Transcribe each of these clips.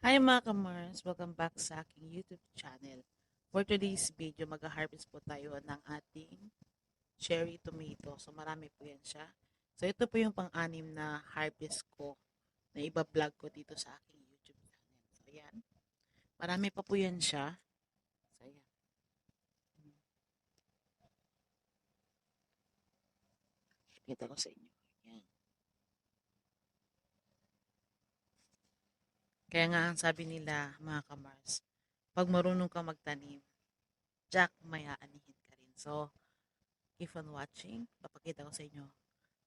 Hi mga kamars! Welcome back sa aking YouTube channel. For today's video, mag-harvest po tayo ng ating cherry tomato. So marami po yan siya. So ito po yung pang-anim na harvest ko na iba-vlog ko dito sa aking YouTube channel. So ayan. Marami pa po yan siya. So ayan. Kita ko sa inyo. Ayan. Kaya nga ang sabi nila mga kamars, pag marunong ka magtanim, Jack, may aanihin ka rin. So, keep on watching. Papakita ko sa inyo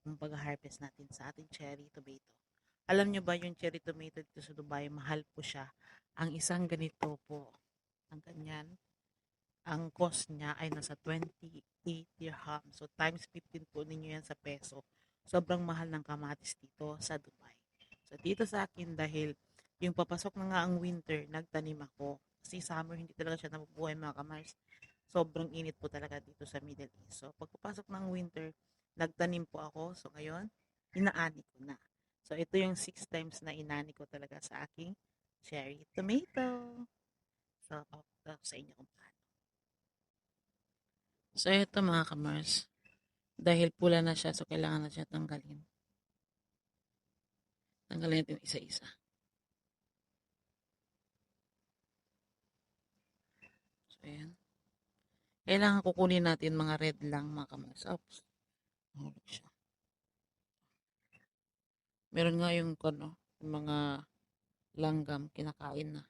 yung pag-harvest natin sa ating cherry tomato. Alam nyo ba yung cherry tomato dito sa Dubai, mahal po siya. Ang isang ganito po, ang ganyan, ang cost niya ay nasa 28 dirham. So times 15 po ninyo yan sa peso. Sobrang mahal ng kamatis dito sa Dubai. So dito sa akin dahil yung papasok na nga ang winter, nagtanim ako. Kasi summer hindi talaga siya nabubuhay mga kamars. Sobrang init po talaga dito sa Middle East. So pagpapasok ng winter, nagtanim po ako. So ngayon, inaani ko na. So ito yung 6 times na inani ko talaga sa aking cherry tomato. So papakita ko sa inyo kung paano. So, ito mga kamars. Dahil pula na siya, so kailangan na siya tanggalin. Tanggalin natin isa-isa. So, ayan. Kailangan kukunin natin mga red lang mga kamars. Oops. Nahulog siya. Meron nga yung, yung mga langgam, kinakain na.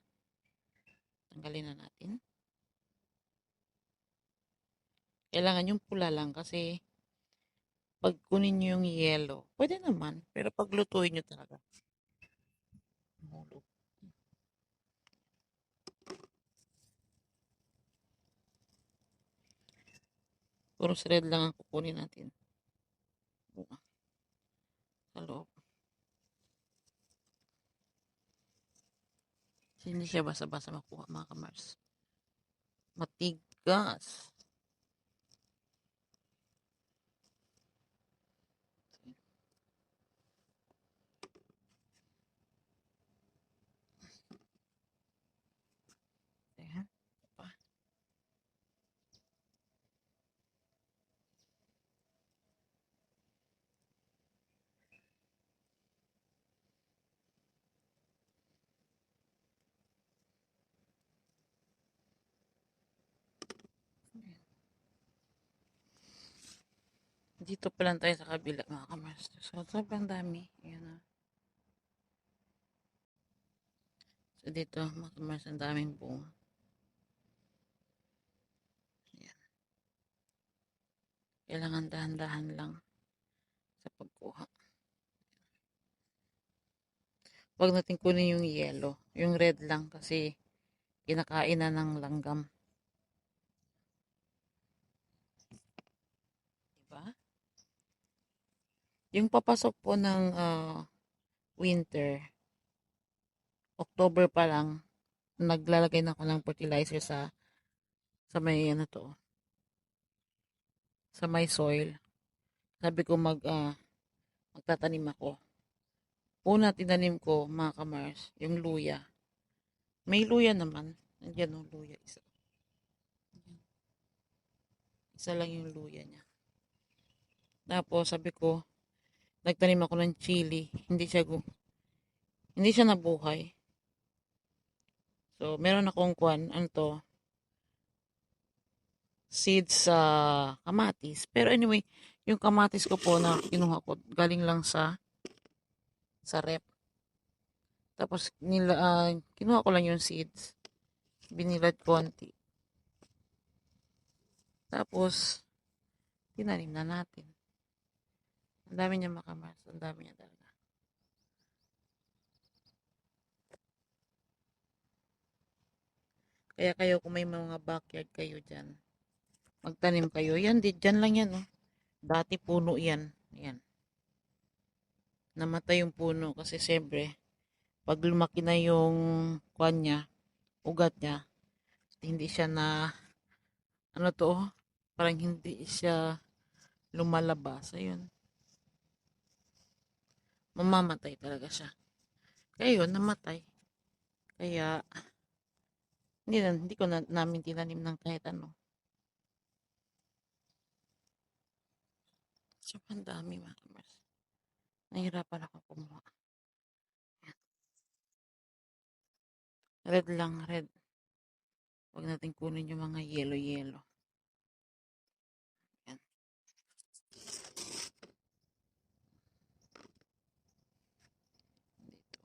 Tanggalin na natin. Kailangan yung pula lang kasi pag kunin nyo yung yellow, pwede naman. Pero pag lutuin nyo talaga. Nahulog. Puro red lang ang kukunin natin. Bunga. Sa loob. Hindi siya basa-basa makuha mga kamars. Matigas. Ayan. Pa. Dito pa lang tayo sa kabila mga kamaster. So, sobrang dami. Ayan na. So, dito mga kamaster, ang daming bunga. Ayan. Kailangan dahan-dahan lang sa pagkuha. Huwag natin kunin yung yellow. Yung red lang kasi kinakain na ng langgam. Diba? Yung papasok po ng winter, October pa lang, naglalagay na ako ng fertilizer sa may ano to, sa may soil. Sabi ko magtatanim ako. Una tinanim ko mga kamars, yung luya. May luya naman. Nandiyan yung luya isa. Isa lang yung luya niya. Tapos sabi ko, nagtanim ako ng chili. Hindi siya nabuhay. So, meron akong ano to, seeds sa kamatis. Pero anyway, yung kamatis ko po na kinuha ko, galing lang sa rep. Tapos, kinuha ko lang yung seeds. Binilad konti. Tapos, tinanim na natin. Ang dami niya makamas. Ang dami niya talaga. Kaya kayo, kung may mga backyard kayo dyan, magtanim kayo. Yan, dyan lang yan. Oh. Dati puno yan. Yan. Namatay yung puno kasi siyempre, pag lumaki na yung kwan niya, ugat niya, hindi siya na, ano to, parang hindi siya lumalabas. Ayun. Mamamatay talaga siya. Kaya yun, namatay. Kaya hindi ko namin tinanim ng kahit ano. Sobrang dami mga kamars. Nahirapan ako kumuha. Red lang, red. Huwag natin kunin yung mga yellow-yellow. Yan. Dito.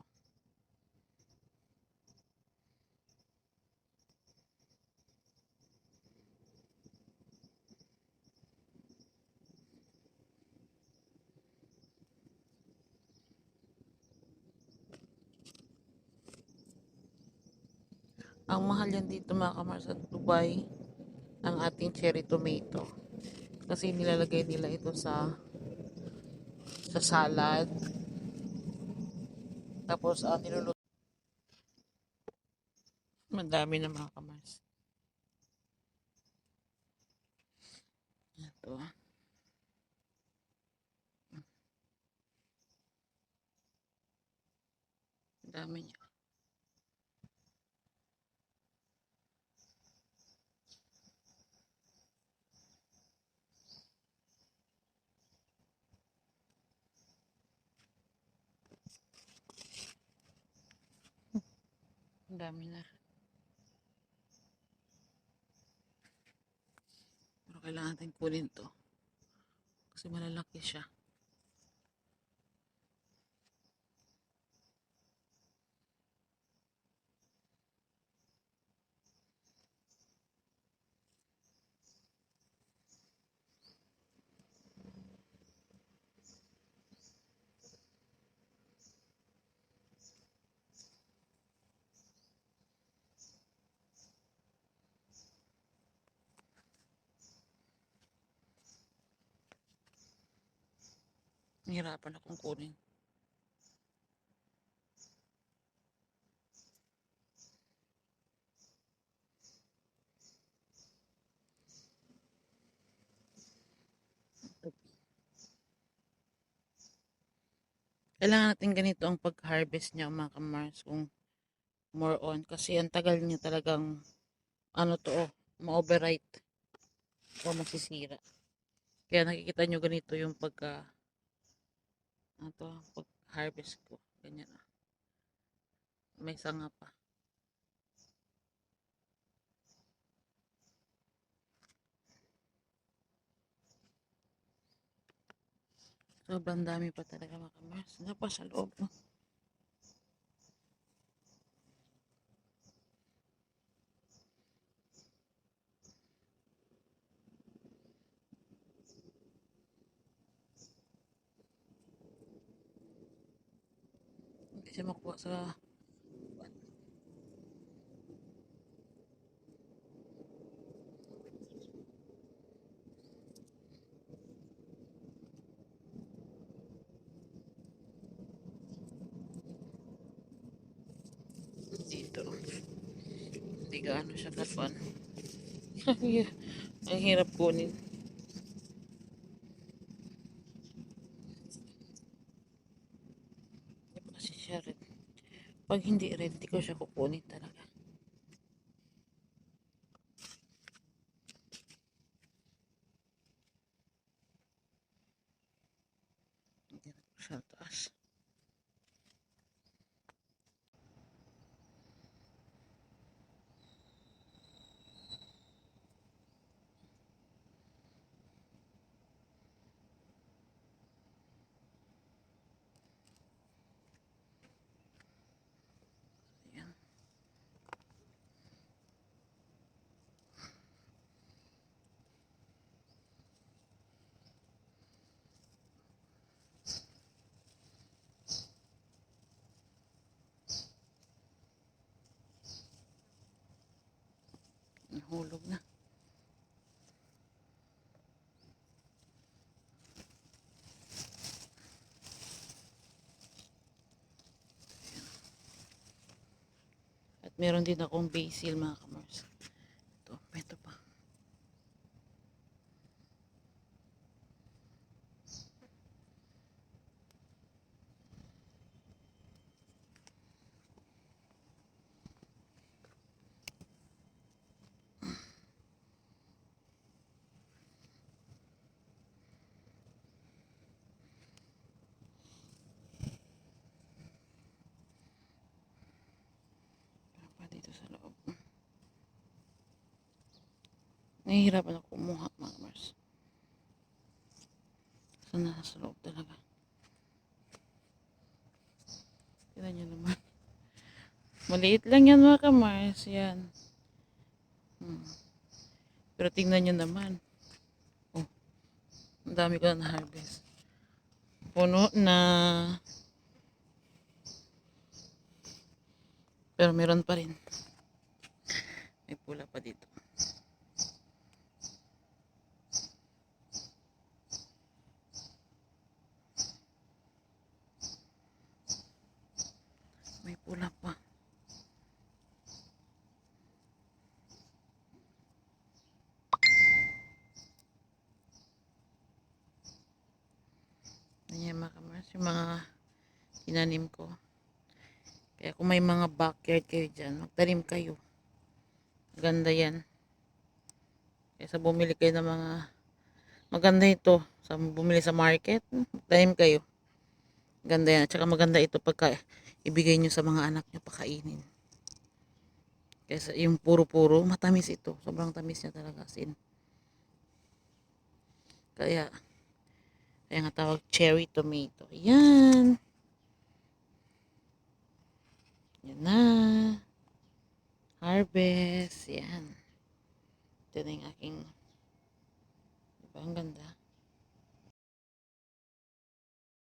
Ang mahal yan dito mga kamars sa Dubai, ang ating cherry tomato. Kasi nilalagay nila ito sa salad. Tapos niluluto. Madami na mga kamars. Ito. Ang dami niya. Ang dami na. Pero kailangan natin kunin to. Kasi malalaki siya. Nahirapan akong kunin. Kailangan natin ganito ang pag-harvest niya mga kamars kung more on. Kasi ang tagal niya talagang ma-overripe o masisira. Kaya nakikita nyo ganito yung pag-harvest ko. Ganyan na. May sanga pa. Sobrang dami pa talaga mga kamars. Pa sa loob. No? Hindi siya makuha sa dito. Hindi gaano siya kapan. Ang hirap kunin. Hindi pa kasi siya red. Pag hindi red, di ko siya kukunin talaga. Hindi na ko siya taas. Ayan. Nahulog na. At meron din akong basil mga kamars. Ito pa. pa dito sa loob. Nahihirapan ako kumuha, mga kamars. So, nasa loob talaga. Tignan nyo naman. Maliit lang yan, mga kamars. Yan. Pero tingnan nyo naman. Oh, ang dami ko na harvest. Puno na. Pero meron pa rin. May pula pa dito. May pula pa. Ayan, mga kamars, yung mga tinanim ko. Kaya kung may mga backyard kayo dyan, magtanim kayo. Ganda yan. Kaysa bumili kayo ng mga maganda ito. Sa bumili sa market, magtanim kayo. Ganda yan. At saka maganda ito pagka ibigay nyo sa mga anak nyo pakainin. Kaysa yung puro-puro, matamis ito. Sobrang tamis niya talaga. Sin. Kaya nga tawag cherry tomato. Yan. Yan na. Harvest. Yan. Ito na yung aking